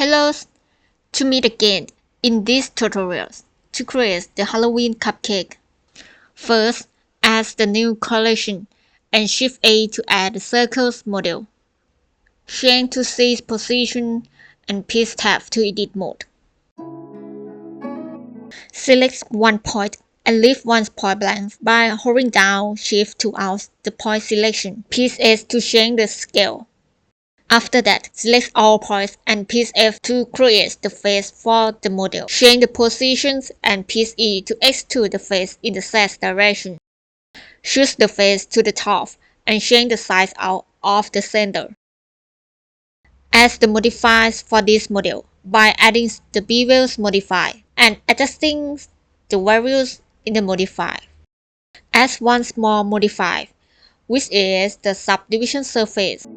Hello, to meet again in this tutorial to create the Halloween cupcake. First, add the new collection and Shift A to add the circles model. Change to C position and Peace tab to edit mode. Select one point and leave one point blank by holding down Shift to out the point selection. Peace S to change the scale. After that, select all points and Peace F to create the face for the model. Change the positions and Peace E to extrude the face in the Z direction. Choose the face to the top and change the size out of the center. Add the modifiers for this model by adding the bevel's modifier and adjusting the values in the modifier. Add one small modifier, which is the subdivision surface.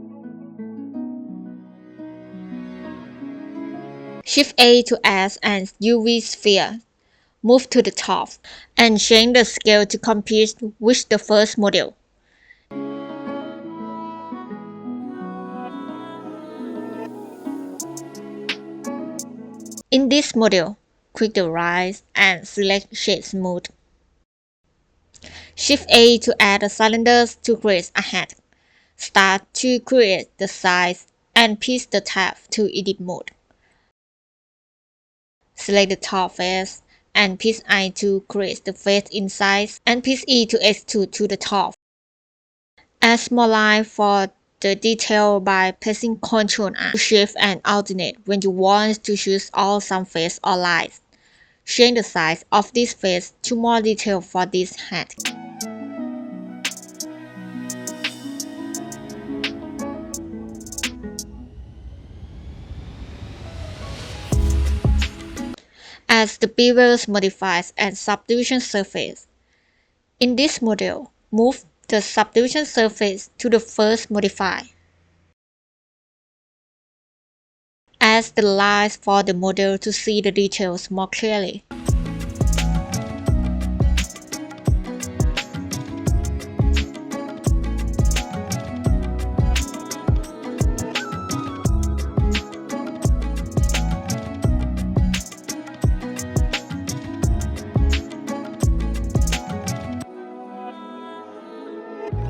Shift A to add an UV sphere. Move to the top and change the scale to compete with the first model. In this model, click the right and select Shade Smooth. Shift A to add the cylinders to create a head. Start to create the size and Peace the tab to edit mode. Select the top face and Peace I to create the face inside and Peace E to extrude to the top. Add small line for the detail by pressing Ctrl and Shift and alternate when you want to choose all some face or lines. Change the size of this face to more detail for this head. Add the bevel's modifiers and subdivision surface. In this model, move the subdivision surface to the first modifier. Add the lines for the model to see the details more clearly.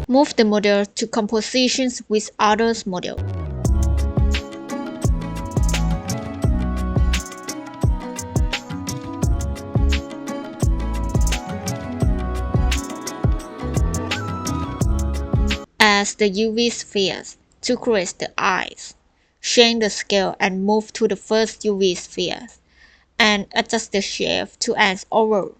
Move the model to compositions with others model. Add the UV spheres to create the eyes. Change the scale and move to the first UV sphere and adjust the shape to an oval.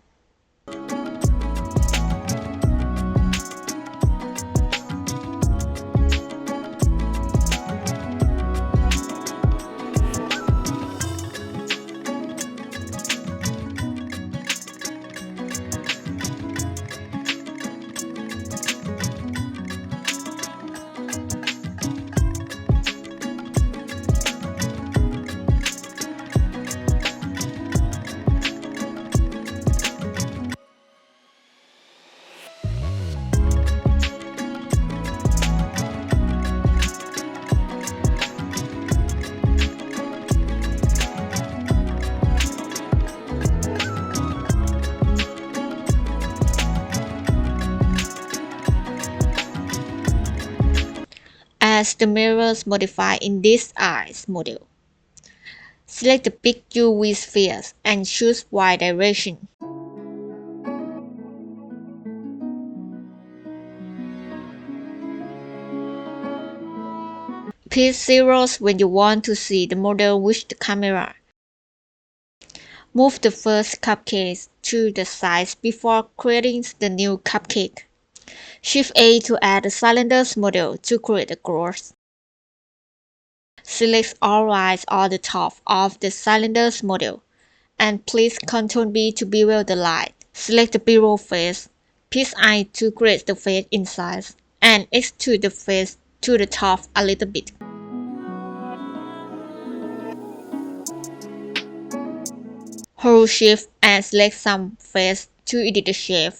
Add the mirrors modifier in this eyes model. Select the big UV spheres and choose Y direction. Press zeros when you want to see the model with the camera. Move the first cupcake to the side before creating the new cupcake. Shift A to add the cylinders model to create the growth. Select all lines on the top of the cylinders model and please Ctrl B to bevel the line. Select the bevel face, Peace I to create the face inside and extrude the face to the top a little bit. Hold Shift and select some face to edit the shape.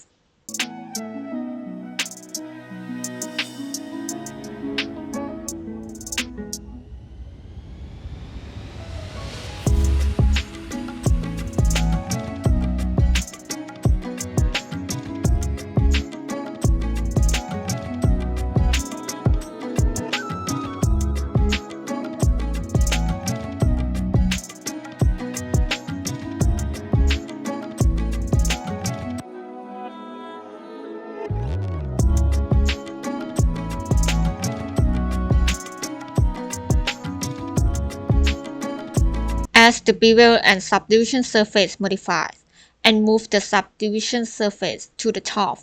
As the bevel and subdivision surface modifies, and move the subdivision surface to the top.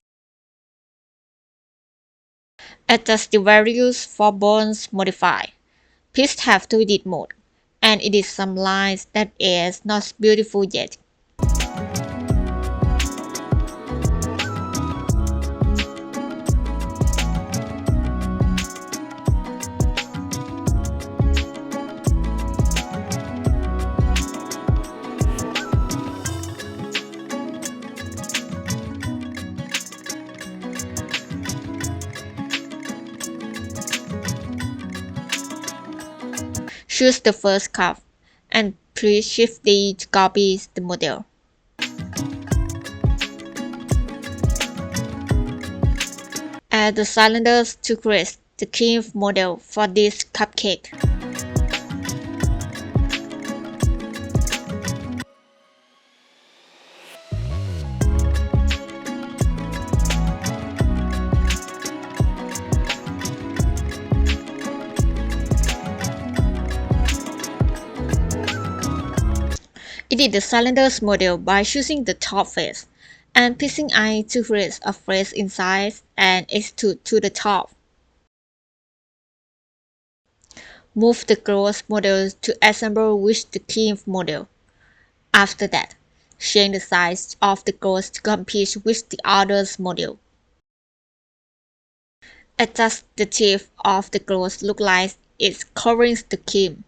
Adjust the values for bones modify. Please have to edit mode, and it is some lines that is not beautiful yet. Choose the first curve, and please Shift D to copy the model. Add the cylinders to create the curve model for this cupcake. Edit the cylinders model by choosing the top face and placing I to create a face inside and extrude to the top. Move the gross model to assemble with the curve model. After that, change the size of the gross to compete with the others model. Adjust the tip of the gross look like it's covering the curve.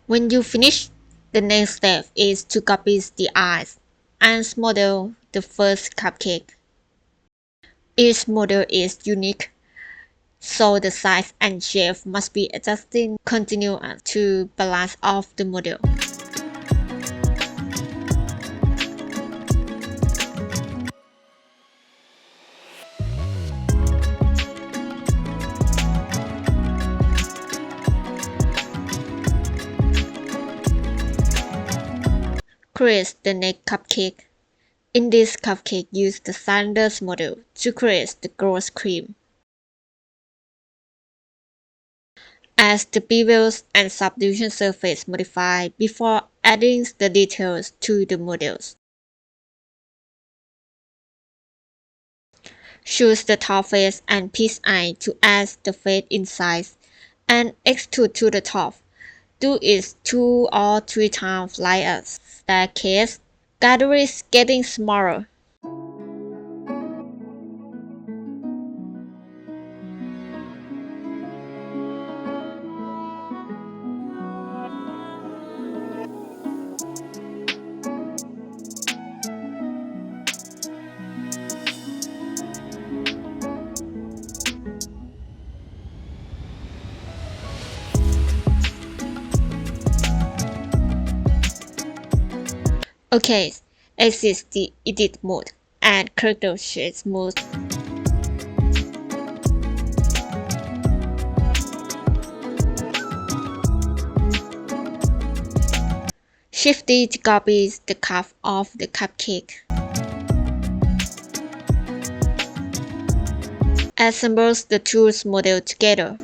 When you finish, the next step is to copy the eyes and model the first cupcake. Each model is unique, so the size and shape must be adjusted continuously to balance off the model. Create the next cupcake. In this cupcake, use the cylinders model to create the gross cream. As the bevels and subdivision surface modify before adding the details to the models. Choose the top face and piece I to add the face inside and extrude to the top. Do it 2 or 3 times like a staircase. Gallery is getting smaller. Okay, exit the edit mode and character shades mode. Shift D to copy the cup of the cupcake. Assemble the two models together.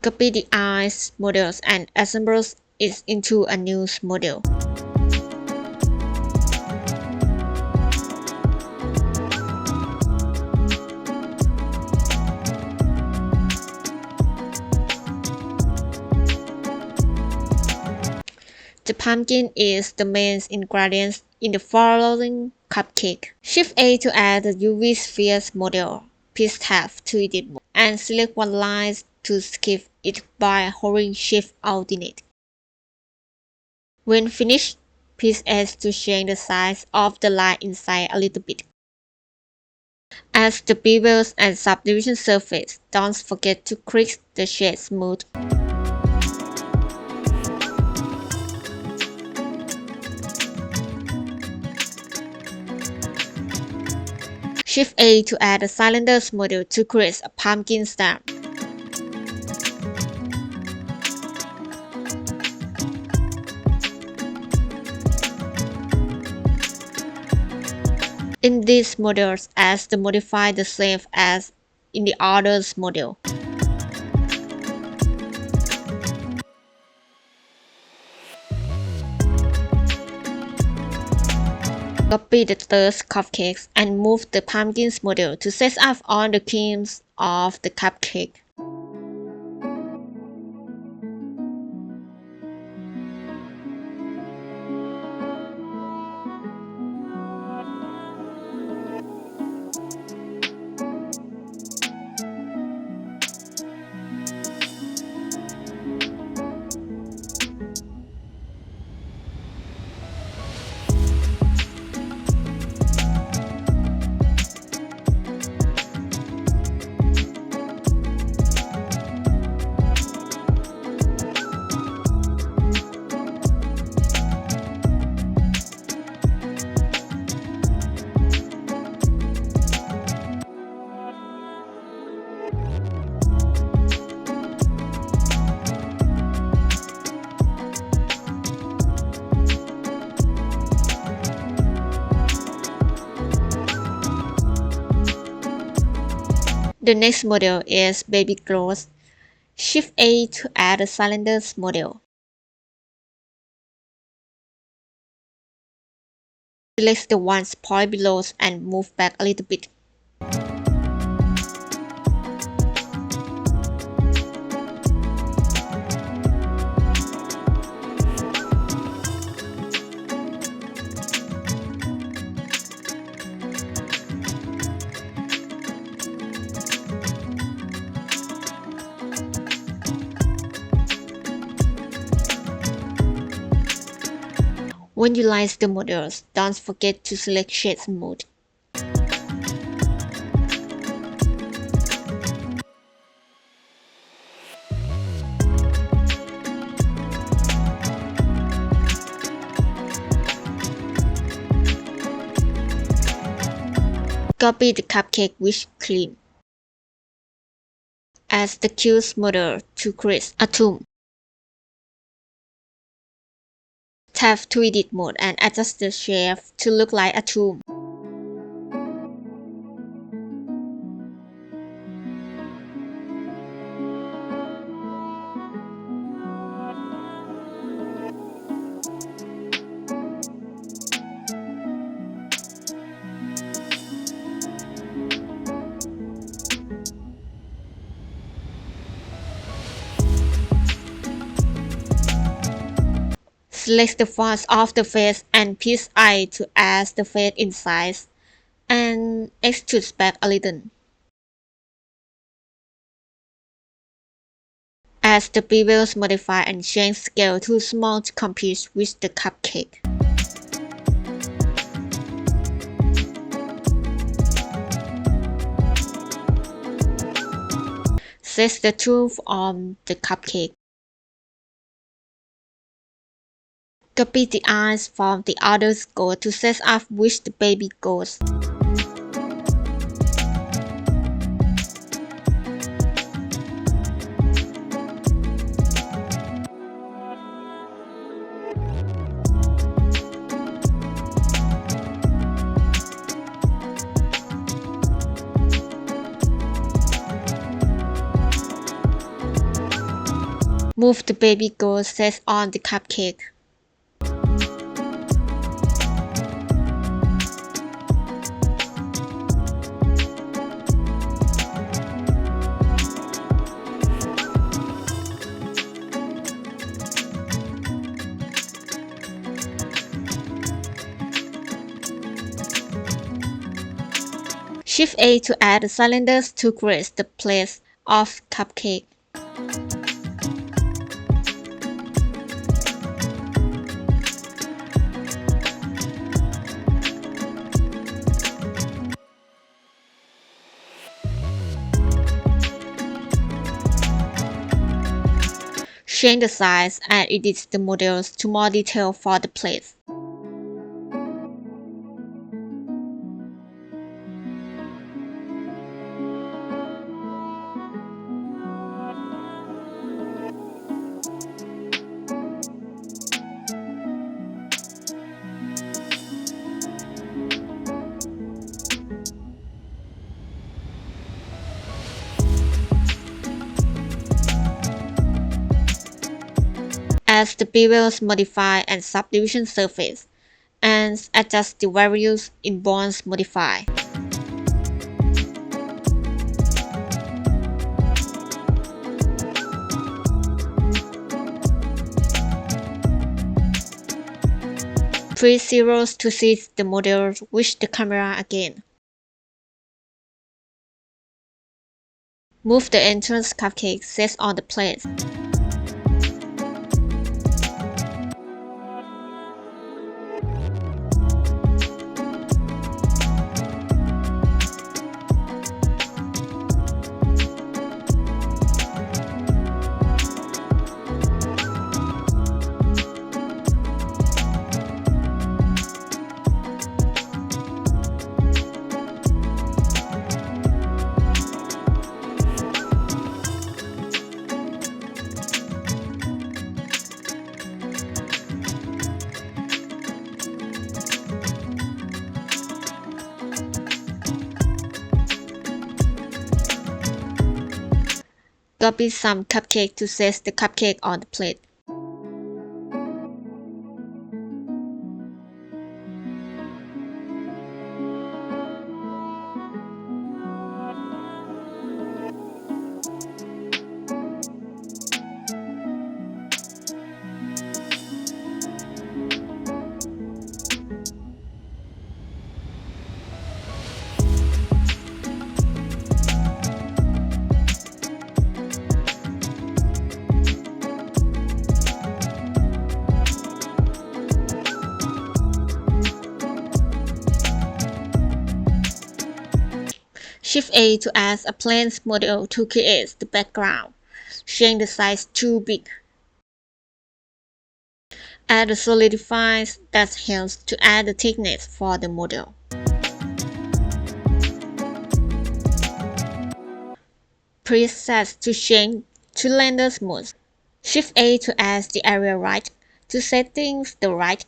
Copy the eyes models and assemble it into a new model. The pumpkin is the main ingredient in the following cupcake. Shift A to add the UV sphere model. Press Tab to edit mode, and select one line to skip it by holding Shift Alternate. When finished, press S to change the size of the line inside a little bit. As the bevels and subdivision surface, don't forget to click the Shade Smooth. Shift A to add a cylinder model to create a pumpkin star. In these models, as the modify the same as in the other model. Copy the third cupcake and move the pumpkin model to set up on the creams of the cupcake. The next model is baby clothes. Shift A to add a cylinder model. Select the one point below and move back a little bit. When you like the models, don't forget to select Shade Mode. Copy the cupcake with cream. Add the cute model to create a tomb. Tap to edit mode and adjust the shape to look like a tomb. Select the font of the face and press I to add the face in size and extrude back a little. Add the bevels, modify and change scale to small to compete with the cupcake. Set the truth on the cupcake. Copy the eyes from the other goat to set up with the baby goats. Move the baby goat set on the cupcake. Shift A to add the cylinders to grace the place of cupcake. Change the size and edit the models to more detail for the plates. As the bevels modify and subdivision surface, and adjust the values in bonds modify. Press zeros to see the model with the camera again. Move the entrance cupcake set on the plate. Copy some cupcake to set the cupcake on the plate. Shift A to add a plain model to create the background. Change the size to big. Add the solidifiers that helps to add the thickness for the model. Presets to change to render mode. Shift A to add the area right to settings the right.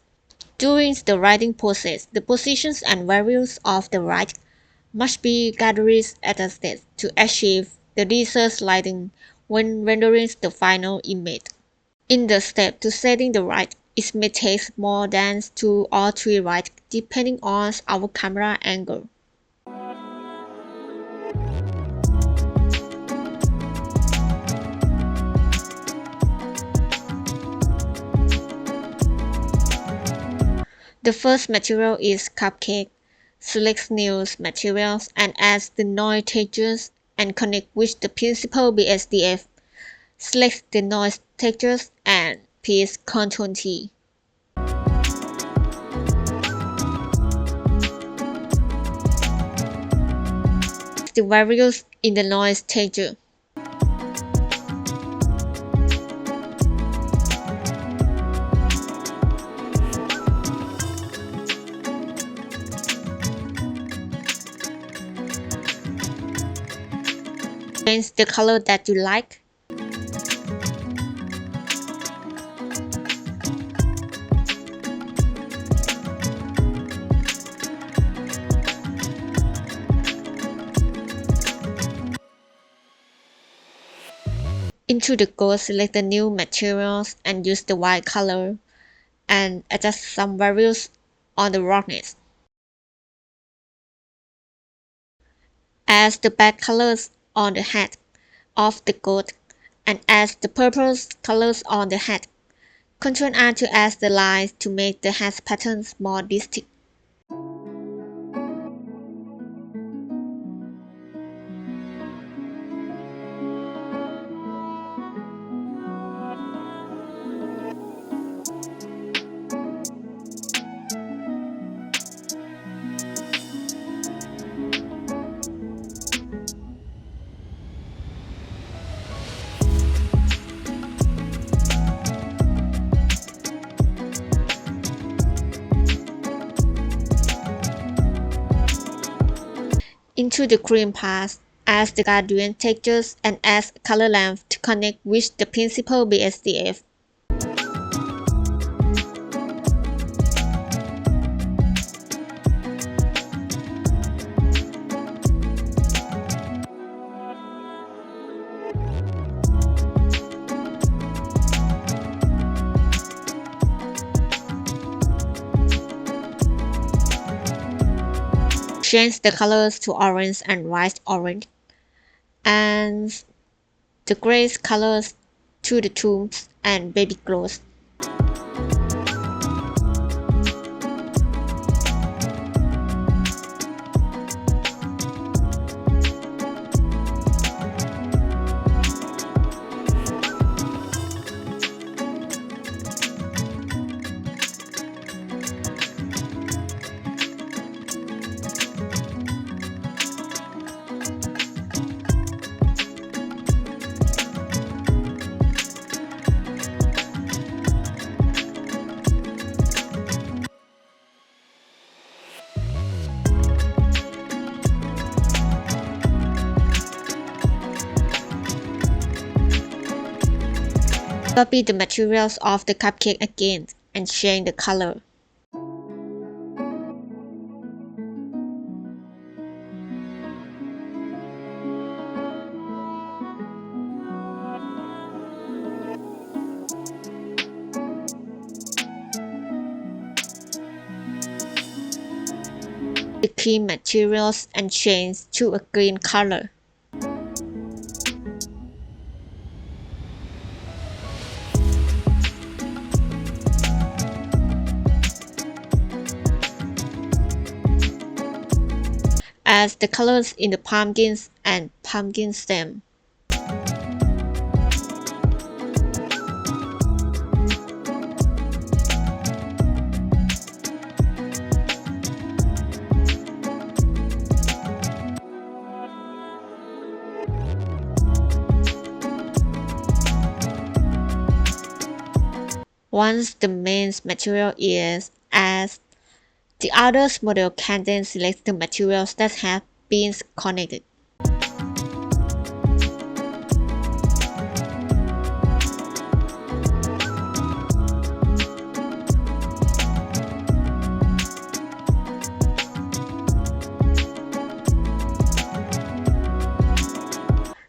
During the writing process, the positions and values of the right must be gradually adjusted to achieve the desired lighting when rendering the final image. In the step to setting the right, it may take more than 2 or 3 right depending on our camera angle. The first material is cupcake. Select new materials and add the noise textures and connect with the principal BSDF. Select the noise textures and press Ctrl T. The values in the noise texture. Change the color that you like. Into the gold, select the new materials and use the white color and adjust some values on the roughness. Add the black colors on the hat of the gold and add the purple colors on the hat. Ctrl R to add the lines to make the hat patterns more distinct. Into the cream part, add the gradient textures and add color lamp to connect with the principal BSDF. Change the colors to orange and white orange, and the gray colors to the tubes and baby glows. Copy the materials of the cupcake again and change the color. The cream materials and change to a green color. Add the colors in the pumpkins and pumpkin stem. Once the main material is added, the other model can then select the materials that have been connected.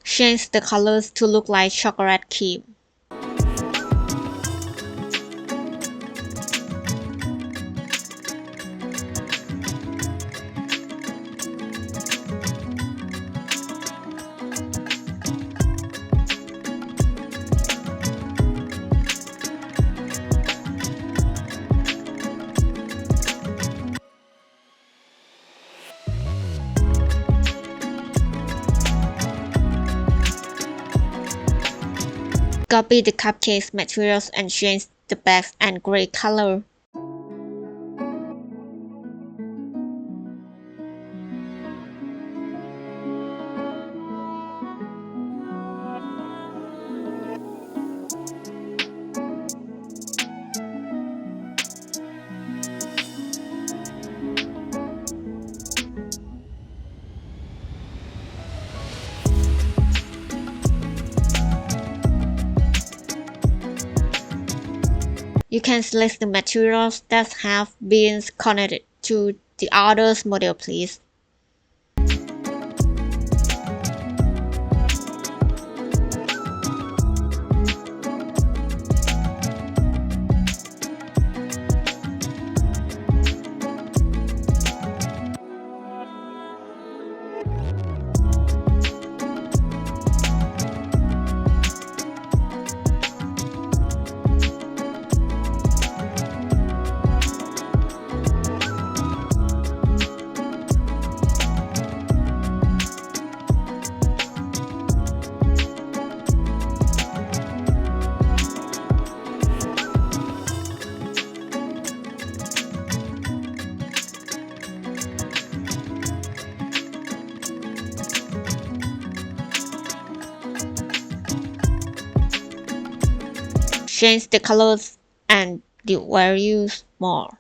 Change the colors to look like chocolate cream. Copy the cupcake materials and change the black and gray color. You can select the materials that have been connected to the other model, please. Change the colors and the values more.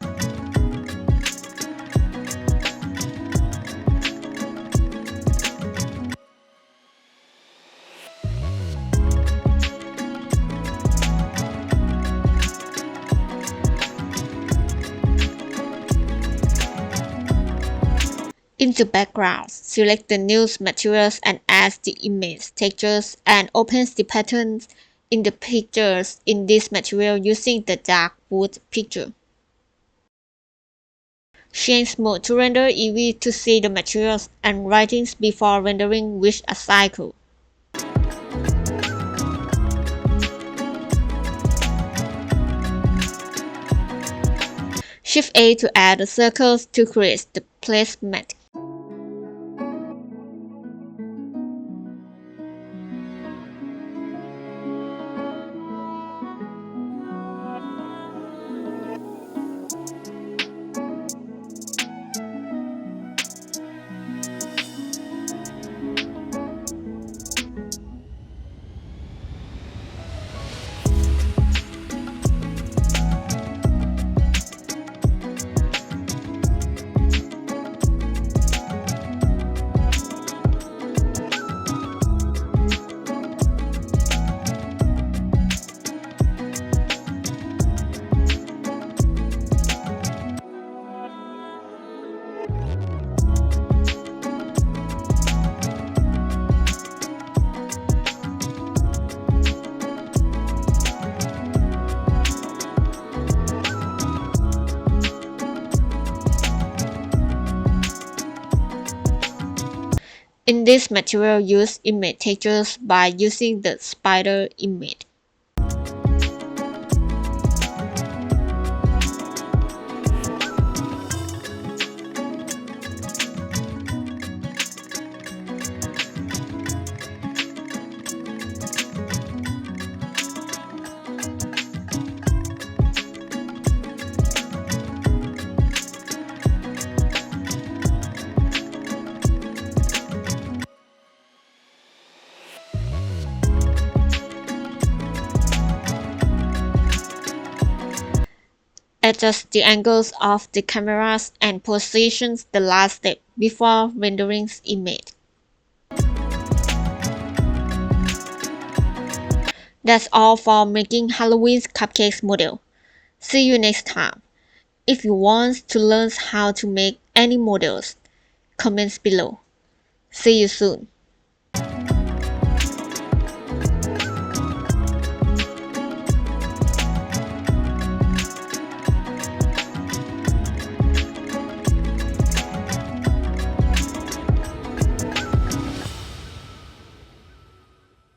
In the background, select the news materials and add the image, textures, and opens the patterns in the pictures in this material using the dark wood picture. Change mode to render EV to see the materials and writings before rendering with a cycle. Shift A to add the circles to create the placement. In this material, use image textures by using the spider image. Adjust the angles of the cameras and position the last step before rendering image. That's all for making Halloween's cupcakes model. See you next time. If you want to learn how to make any models, comments below. See you soon.